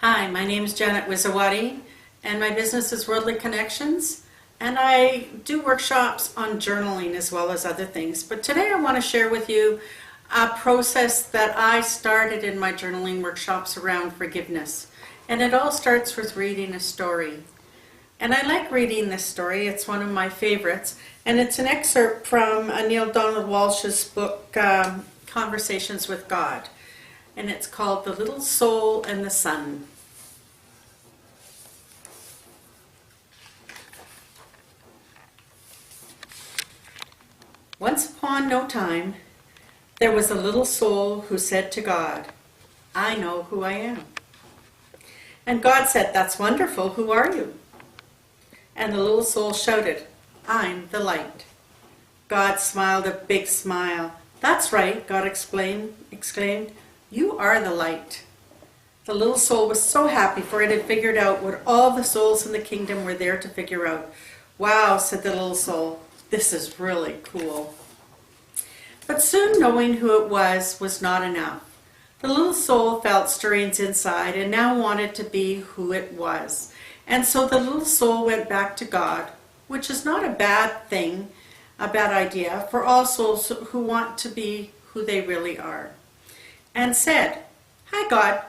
Hi, my name is Janet Wiszowaty, and my business is Worldly Connections, and I do workshops on journaling as well as other things. But today I want to share with you a process that I started in my journaling workshops around forgiveness. And it all starts with reading a story. And I like reading this story. It's one of my favorites. And it's an excerpt from Neale Walsch's book, Conversations with God. And it's called The Little Soul and the Sun. Once upon no time, there was a little soul who said to God, "I know who I am." And God said, "That's wonderful. Who are you?" And the little soul shouted, "I'm the light." God smiled a big smile. "That's right," God exclaimed. "You are the light." The little soul was so happy, for it had figured out what all the souls in the kingdom were there to figure out. "Wow," said the little soul, "this is really cool." But soon knowing who it was not enough. The little soul felt stirrings inside and now wanted to be who it was. And so the little soul went back to God, which is not a bad thing, a bad idea for all souls who want to be who they really are, and said, "Hi God,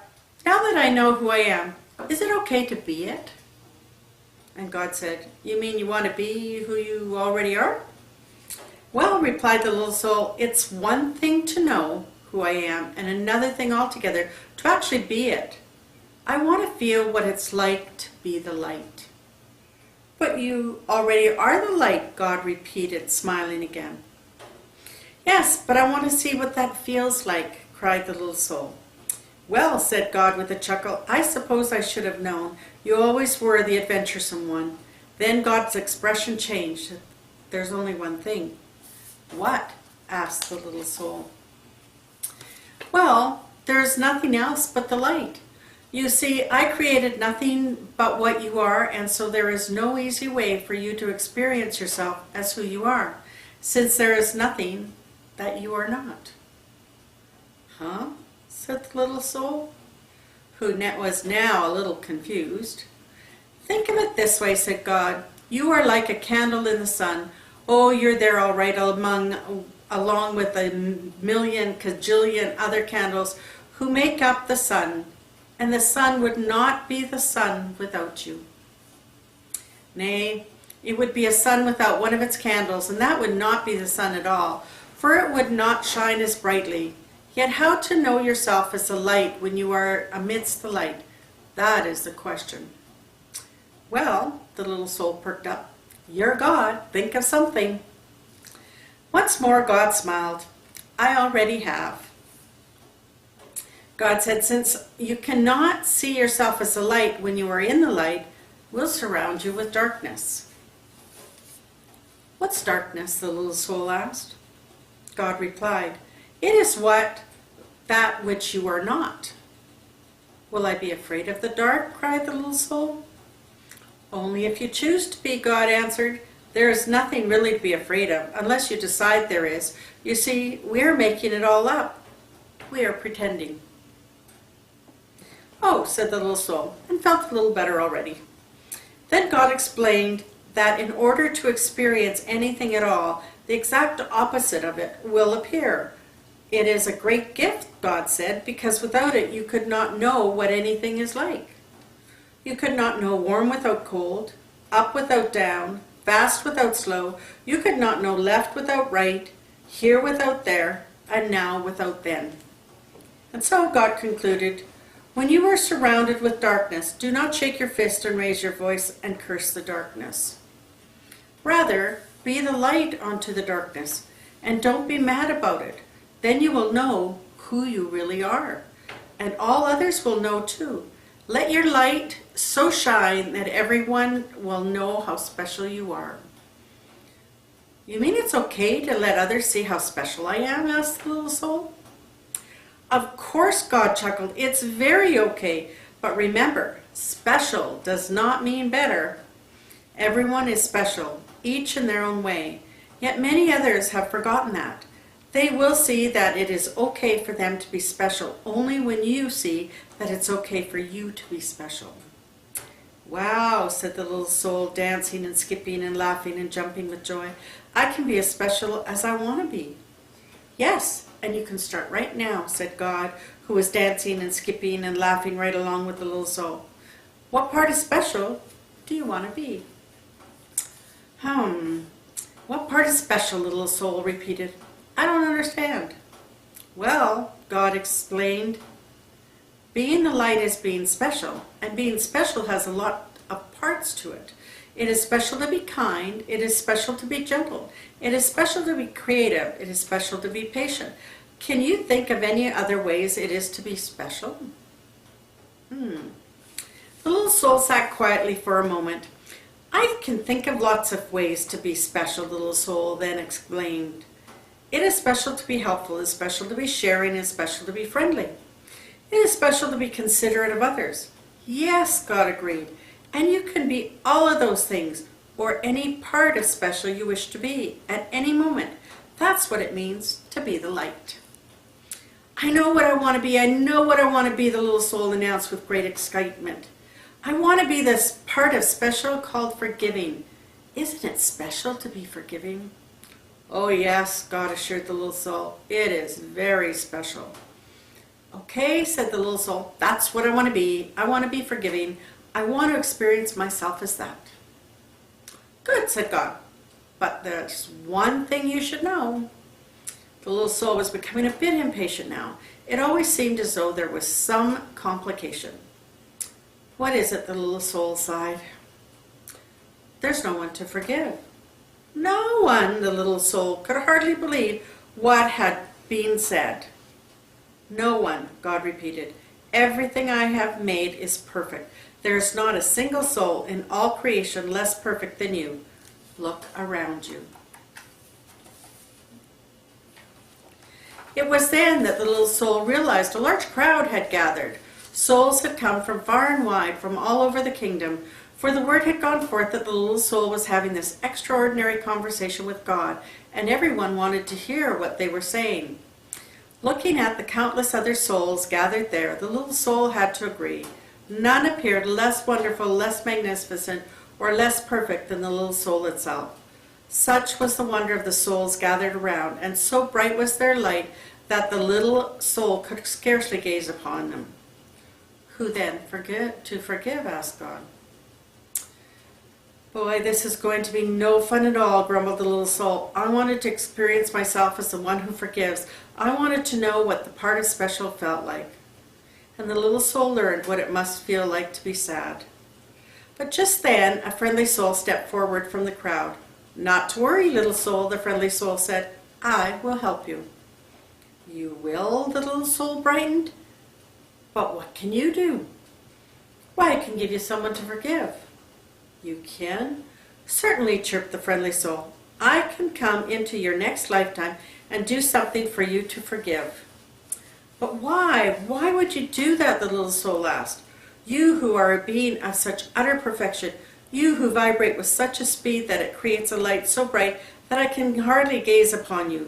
now that I know who I am, is it okay to be it?" And God said, "You mean you want to be who you already are?" "Well," replied the little soul, "it's one thing to know who I am and another thing altogether to actually be it. I want to feel what it's like to be the light." "But you already are the light," God repeated, smiling again. "Yes, but I want to see what that feels like," cried the little soul. "Well," said God with a chuckle, "I suppose I should have known. You always were the adventuresome one." Then God's expression changed. "There's only one thing." "What?" asked the little soul. "Well, there's nothing else but the light. You see, I created nothing but what you are, and so there is no easy way for you to experience yourself as who you are, since there is nothing that you are not." "Huh?" said the little soul, who was now a little confused. "Think of it this way," said God. "You are like a candle in the sun. Oh, you're there all right along with a million, cajillion other candles who make up the sun, and the sun would not be the sun without you. Nay, it would be a sun without one of its candles, and that would not be the sun at all, for it would not shine as brightly. Yet how to know yourself as a light when you are amidst the light? That is the question." "Well," the little soul perked up, "you're God. Think of something." Once more God smiled. "I already have." God said, "Since you cannot see yourself as a light when you are in the light, we'll surround you with darkness." "What's darkness?" the little soul asked. God replied, "It is that which you are not." "Will I be afraid of the dark?" cried the little soul. "Only if you choose to be," God answered. "There is nothing really to be afraid of, unless you decide there is. You see, we're making it all up. We are pretending." "Oh," said the little soul, and felt a little better already. Then God explained that in order to experience anything at all, the exact opposite of it will appear. It is a great gift, God said, because without it you could not know what anything is like. You could not know warm without cold, up without down, fast without slow. You could not know left without right, here without there, and now without then. And so God concluded, when you are surrounded with darkness, do not shake your fist and raise your voice and curse the darkness. Rather, be the light onto the darkness, and don't be mad about it. Then you will know who you really are, and all others will know too. Let your light so shine that everyone will know how special you are." "You mean it's okay to let others see how special I am?" asked the little soul. "Of course," God chuckled. "It's very okay. But remember, special does not mean better. Everyone is special, each in their own way. Yet many others have forgotten that. They will see that it is okay for them to be special only when you see that it's okay for you to be special. Wow, said the little soul, dancing and skipping and laughing and jumping with joy. I can be as special as I want to be. Yes, and you can start right now, said God, who was dancing and skipping and laughing right along with the little soul. What part of special do you want to be? What part is special, little soul repeated. I don't understand. Well, God explained, being the light is being special, and being special has a lot of parts to it. It is special to be kind, it is special to be gentle, it is special to be creative, it is special to be patient. Can you think of any other ways it is to be special? The little soul sat quietly for a moment. I can think of lots of ways to be special, the little soul then exclaimed. It is special to be helpful, it is special to be sharing, it is special to be friendly. It is special to be considerate of others. Yes, God agreed, and you can be all of those things, or any part of special you wish to be, at any moment. That's what it means to be the light. I know what I want to be, I know what I want to be, the little soul announced with great excitement. I want to be this part of special called forgiving. Isn't it special to be forgiving? Oh yes, God assured the little soul, it is very special. Okay, said the little soul, that's what I want to be. I want to be forgiving. I want to experience myself as that. Good, said God, but there's one thing you should know. The little soul was becoming a bit impatient now. It always seemed as though there was some complication. What is it, the little soul sighed. There's no one to forgive. No one, the little soul could hardly believe what had been said. No one, God repeated. Everything I have made is perfect. There is not a single soul in all creation less perfect than you. Look around you. It was then that the little soul realized a large crowd had gathered. Souls had come from far and wide, from all over the kingdom, for the word had gone forth that the little soul was having this extraordinary conversation with God, and everyone wanted to hear what they were saying. Looking at the countless other souls gathered there, the little soul had to agree. None appeared less wonderful, less magnificent, or less perfect than the little soul itself. Such was the wonder of the souls gathered around, and so bright was their light that the little soul could scarcely gaze upon them. Who then to forgive, asked God. Boy, this is going to be no fun at all, grumbled the little soul. I wanted to experience myself as the one who forgives. I wanted to know what the part of special felt like. And the little soul learned what it must feel like to be sad. But just then, a friendly soul stepped forward from the crowd. Not to worry, little soul, the friendly soul said. I will help you. You will, the little soul brightened. But what can you do? Why, I can give you someone to forgive. You can? Certainly, chirped the friendly soul. I can come into your next lifetime and do something for you to forgive. But why? Why would you do that, the little soul asked. You who are a being of such utter perfection, you who vibrate with such a speed that it creates a light so bright that I can hardly gaze upon you.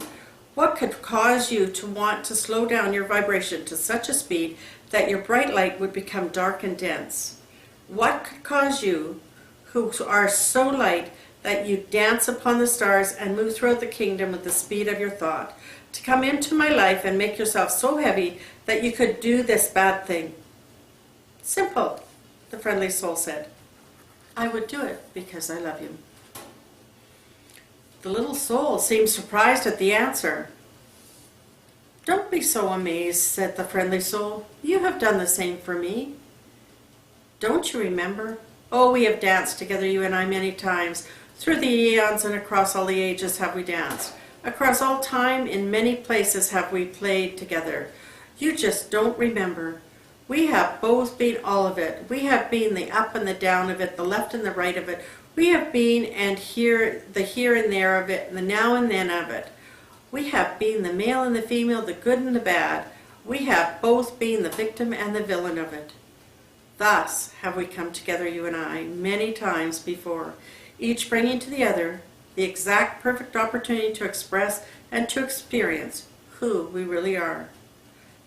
What could cause you to want to slow down your vibration to such a speed that your bright light would become dark and dense? What could cause you, who are so light that you dance upon the stars and move throughout the kingdom with the speed of your thought, to come into my life and make yourself so heavy that you could do this bad thing? Simple, the friendly soul said. I would do it because I love you. The little soul seemed surprised at the answer. Don't be so amazed, said the friendly soul. You have done the same for me. Don't you remember? Oh, we have danced together, you and I, many times. Through the eons and across all the ages have we danced. Across all time, in many places have we played together. You just don't remember. We have both been all of it. We have been the up and the down of it, the left and the right of it. We have been the here and there of it, and the now and then of it. We have been the male and the female, the good and the bad. We have both been the victim and the villain of it. Thus have we come together, you and I, many times before, each bringing to the other the exact perfect opportunity to express and to experience who we really are.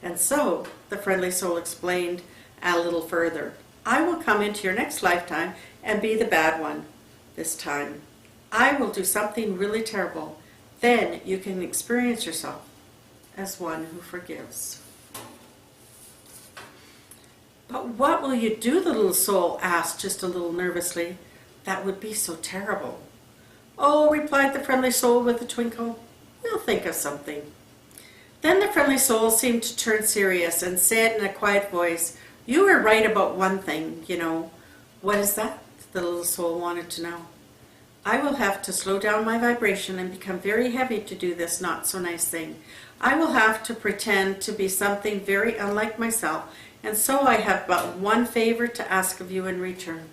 And so, the friendly soul explained a little further, I will come into your next lifetime and be the bad one this time. I will do something really terrible. Then you can experience yourself as one who forgives. But what will you do, the little soul asked just a little nervously. That would be so terrible. Oh, replied the friendly soul with a twinkle, we'll think of something. Then the friendly soul seemed to turn serious and said in a quiet voice, you were right about one thing, you know. What is that? The little soul wanted to know. I will have to slow down my vibration and become very heavy to do this not so nice thing. I will have to pretend to be something very unlike myself, and so I have but one favor to ask of you in return.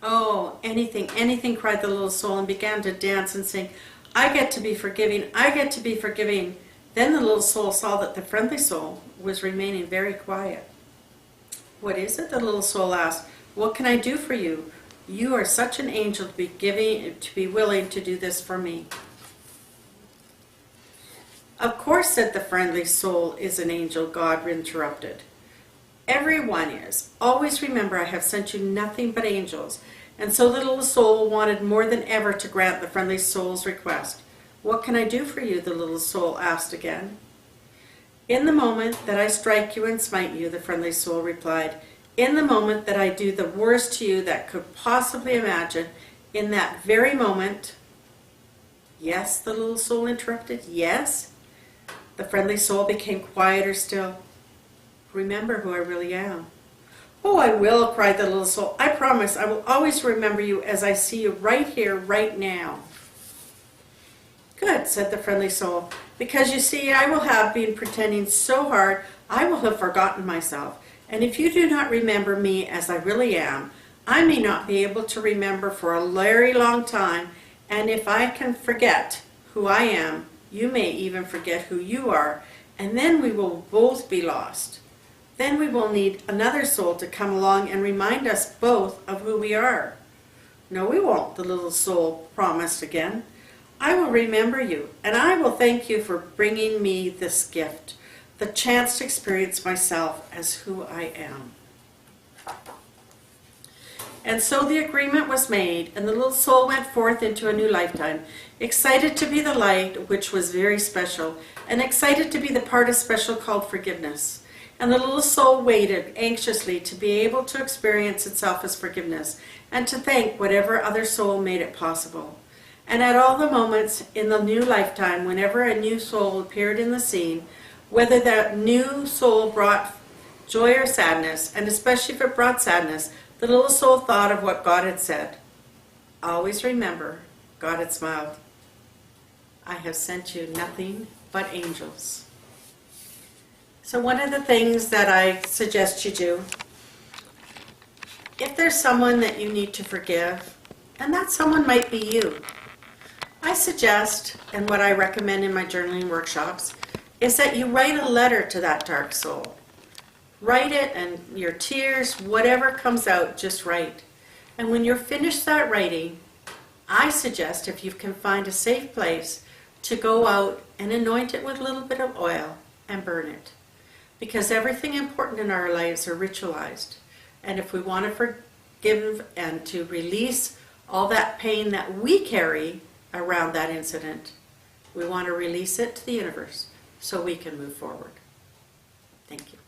Oh, anything, anything, cried the little soul and began to dance and sing, I get to be forgiving, I get to be forgiving. Then the little soul saw that the friendly soul was remaining very quiet. What is it? The little soul asked. What can I do for you? You are such an angel to be willing to do this for me. Of course, said the friendly soul is an angel, God interrupted. Everyone is. Always remember I have sent you nothing but angels. And so the little soul wanted more than ever to grant the friendly soul's request. What can I do for you? The little soul asked again. In the moment that I strike you and smite you, the friendly soul replied, in the moment that I do the worst to you that could possibly imagine, in that very moment, yes, the little soul interrupted, yes, the friendly soul became quieter still. Remember who I really am. Oh, I will, cried the little soul. I promise I will always remember you as I see you right here, right now. Good, said the friendly soul, because you see, I will have been pretending so hard, I will have forgotten myself. And if you do not remember me as I really am, I may not be able to remember for a very long time, and if I can forget who I am, you may even forget who you are, and then we will both be lost. Then we will need another soul to come along and remind us both of who we are. No, we won't, the little soul promised again. I will remember you, and I will thank you for bringing me this gift, the chance to experience myself as who I am. And so the agreement was made, and the little soul went forth into a new lifetime, excited to be the light, which was very special, and excited to be the part of special called forgiveness. And the little soul waited anxiously to be able to experience itself as forgiveness, and to thank whatever other soul made it possible. And at all the moments in the new lifetime, whenever a new soul appeared in the scene, whether that new soul brought joy or sadness, and especially if it brought sadness, the little soul thought of what God had said. Always remember, God had smiled. I have sent you nothing but angels. So one of the things that I suggest you do, if there's someone that you need to forgive, and that someone might be you, I suggest, and what I recommend in my journaling workshops, is that you write a letter to that dark soul. Write it, and your tears, whatever comes out, just write. And when you're finished that writing, I suggest, if you can find a safe place, to go out and anoint it with a little bit of oil and burn it. Because everything important in our lives are ritualized. And if we want to forgive and to release all that pain that we carry around that incident, we want to release it to the universe so we can move forward. Thank you.